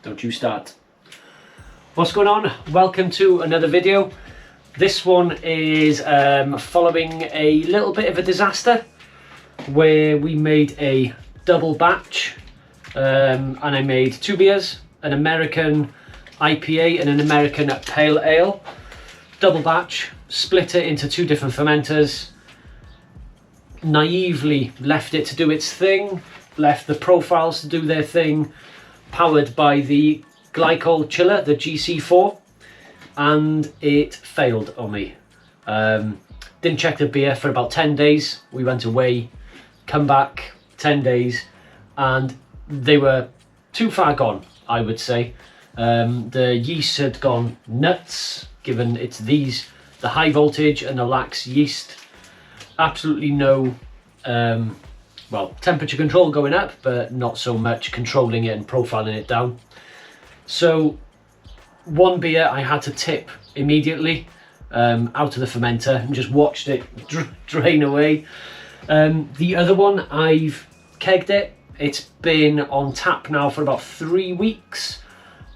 Don't you start. What's going on? Welcome to another video. This one is following a little bit of a disaster where we made a double batch and I made two beers, an American IPA and an American Pale Ale. Double batch, split it into two different fermenters, naively left it to do its thing, left the profiles to do their thing, powered by the Glycol Chiller, the GC4, and it failed on me. Didn't check the beer for about 10 days. We went away, come back 10 days, and they were too far gone, I would say. The yeast had gone nuts, given it's the high voltage and the lax yeast. Absolutely no well, temperature control going up, but not so much controlling it and profiling it down. So one beer I had to tip immediately out of the fermenter and just watched it drain away. The other one, I've kegged it. It's been on tap now for about 3 weeks,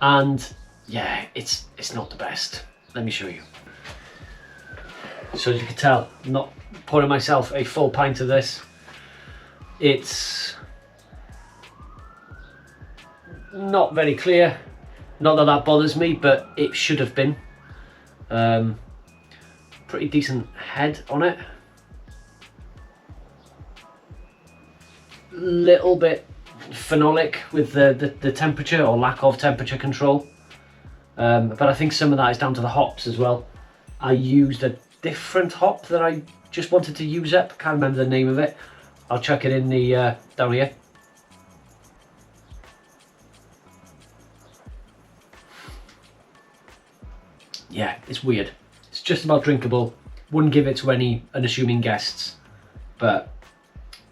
and yeah, it's not the best. Let me show you. So as you can tell, I'm not pouring myself a full pint of this. It's not very clear. Not that that bothers me, but it should have been. Pretty decent head on it. Little bit phenolic with the temperature or lack of temperature control. But I think some of that is down to the hops as well. I used a different hop that I just wanted to use up. Can't remember the name of it. I'll chuck it in the down here. Yeah, it's weird. It's just about drinkable. Wouldn't give it to any unassuming guests, but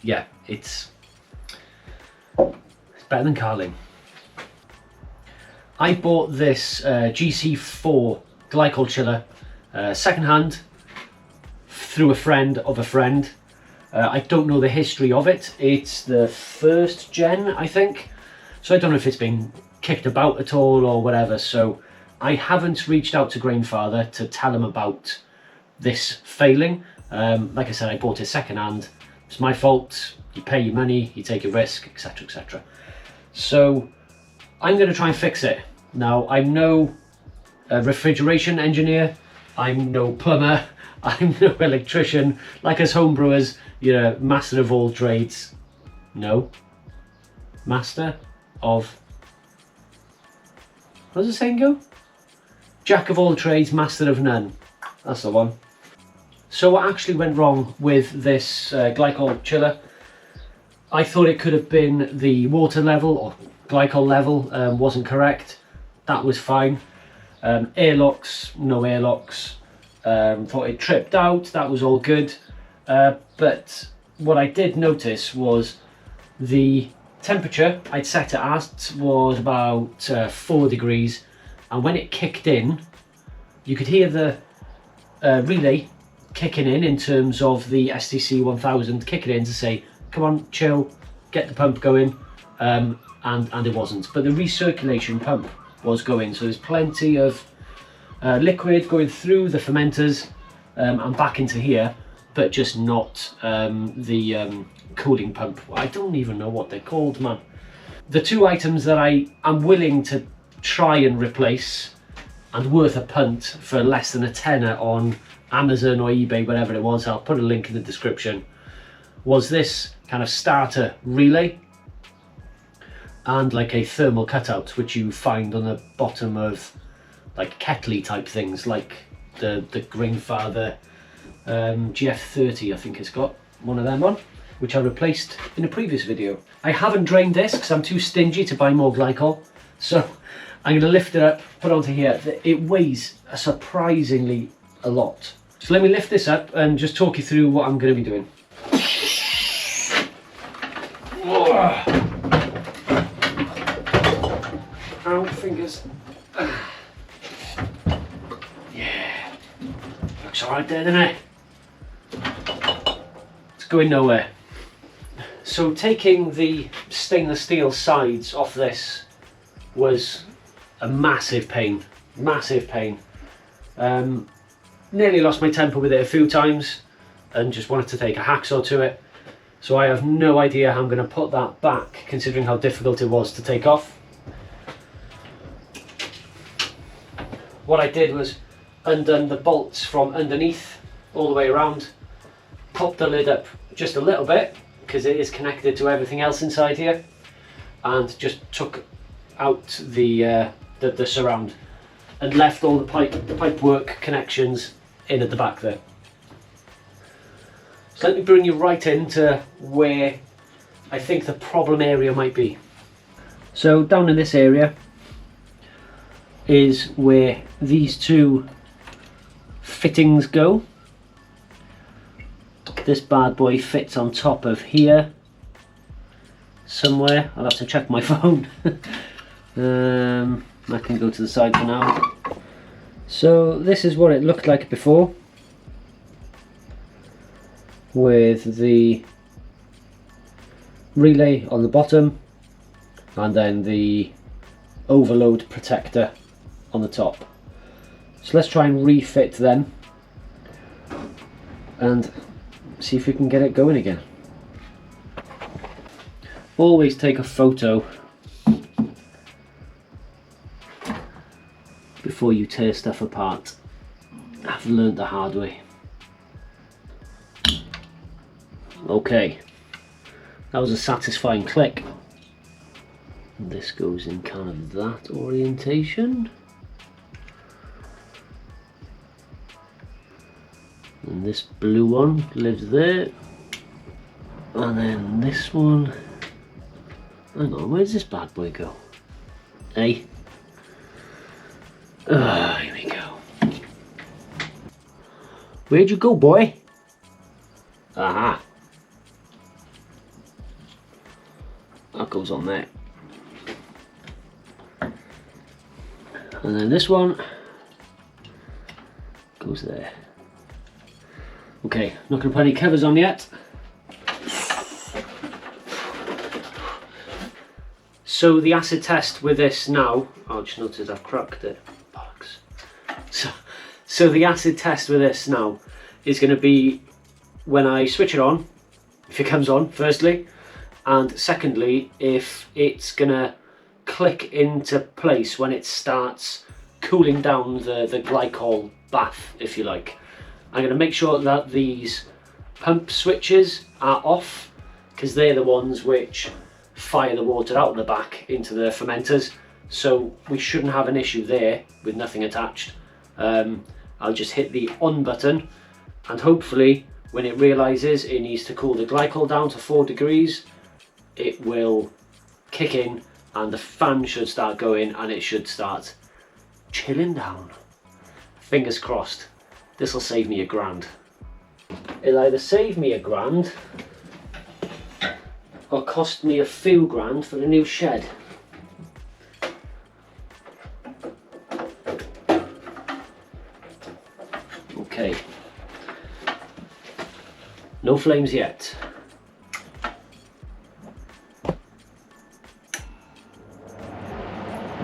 yeah, it's better than Carling. I bought this GC4 Glycol Chiller secondhand through a friend of a friend. I don't know the history of it. It's the first gen, I think. So I don't know if it's been kicked about at all or whatever. So I haven't reached out to Grainfather to tell him about this failing. Like I said, I bought it secondhand. It's my fault. You pay your money, you take a risk, etc, etc. So I'm going to try and fix it. Now, I'm no refrigeration engineer. I'm no plumber. I'm no electrician. Like us homebrewers, you're a master of all trades. No. Master of... What does the saying go? Jack of all trades, master of none. That's the one. So what actually went wrong with this Glycol Chiller? I thought it could have been the water level or glycol level wasn't correct. That was fine. Airlocks, no airlocks. Thought it tripped out, that was all good. But what I did notice was the temperature I'd set it at was about 4 degrees, and when it kicked in, you could hear the relay kicking in terms of the STC 1000 kicking in to say, come on, chill, get the pump going, and it wasn't. But the recirculation pump was going, so there's plenty of liquid going through the fermenters and back into here, but just not the cooling pump. I don't even know what they're called, man. The two items that I am willing to try and replace and worth a punt for less than a tenner on Amazon or eBay, whatever it was, I'll put a link in the description, was this kind of starter relay and like a thermal cutout, which you find on the bottom of like kettley type things, like the Grainfather GF30, I think it's got one of them on, which I replaced in a previous video. I haven't drained this because I'm too stingy to buy more glycol, so I'm going to lift it up, put it onto here. It weighs surprisingly a lot. So let me lift this up and just talk you through what I'm going to be doing. Ow, fingers. Yeah, looks alright there, doesn't it? It's going nowhere. So taking the stainless steel sides off this was a massive pain, massive pain. Nearly lost my temper with it a few times and just wanted to take a hacksaw to it. So I have no idea how I'm going to put that back, considering how difficult it was to take off. What I did was undone the bolts from underneath all the way around, popped the lid up just a little bit because it is connected to everything else inside here, and just took out the surround and left all the pipe work connections in at the back there. So let me bring you right into where I think the problem area might be. So down in this area is where these two fittings go. This bad boy fits on top of here somewhere. I'll have to check my phone. I can go to the side for now. So this is what it looked like before, with the relay on the bottom and then the overload protector on the top. So let's try and refit them and see if we can get it going again. Always take a photo before you tear stuff apart. I've learned the hard way. Okay, that was a satisfying click. And this goes in kind of that orientation. And this blue one lives there. And then this one, hang on, where does this bad boy go? Hey. Here we go. Where'd you go, boy? Aha. That goes on there. And then this one goes there. Okay, not going to put any covers on yet. So the acid test with this now, I just noticed I've cracked it. Bollocks. So the acid test with this now is going to be when I switch it on, if it comes on firstly, and secondly if it's going to click into place when it starts cooling down the glycol bath, if you like. I'm going to make sure that these pump switches are off, because they're the ones which fire the water out the back into the fermenters, so we shouldn't have an issue there with nothing attached. I'll just hit the on button, and hopefully when it realizes it needs to cool the glycol down to 4 degrees, it will kick in and the fan should start going and it should start chilling down. Fingers crossed. This will save me £1,000. It'll either save me £1,000 or cost me a few grand for a new shed. Okay. No flames yet.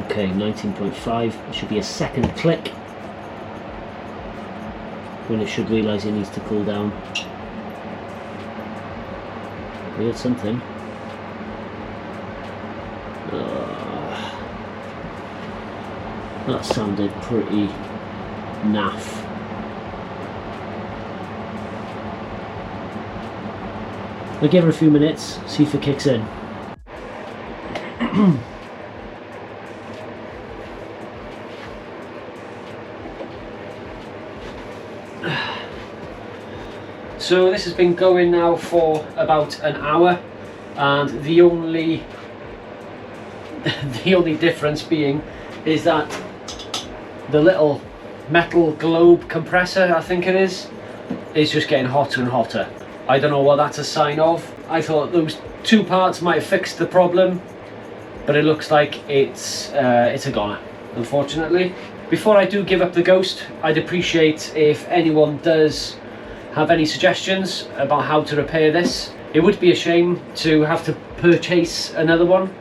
Okay, 19.5. It should be a second click when it should realise it needs to cool down. We heard something. That sounded pretty naff. I'll give her a few minutes, see if it kicks in. So this has been going now for about an hour, and the only difference being is that the little metal globe compressor, I think it is just getting hotter and hotter. I don't know what that's a sign of. I thought those two parts might have fixed the problem, but it looks like it's a goner, unfortunately. Before I do give up the ghost, I'd appreciate if anyone does have any suggestions about how to repair this. It would be a shame to have to purchase another one,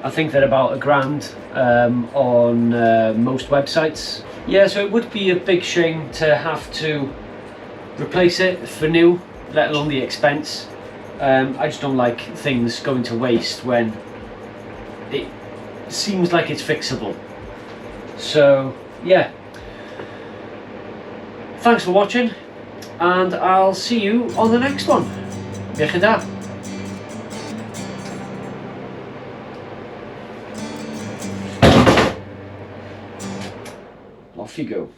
I think they're about £1,000 on most websites. Yeah, so it would be a big shame to have to replace it for new, let alone the expense. I just don't like things going to waste when it seems like it's fixable. So yeah, thanks for watching, and I'll see you on the next one. Iechyd. Off you go.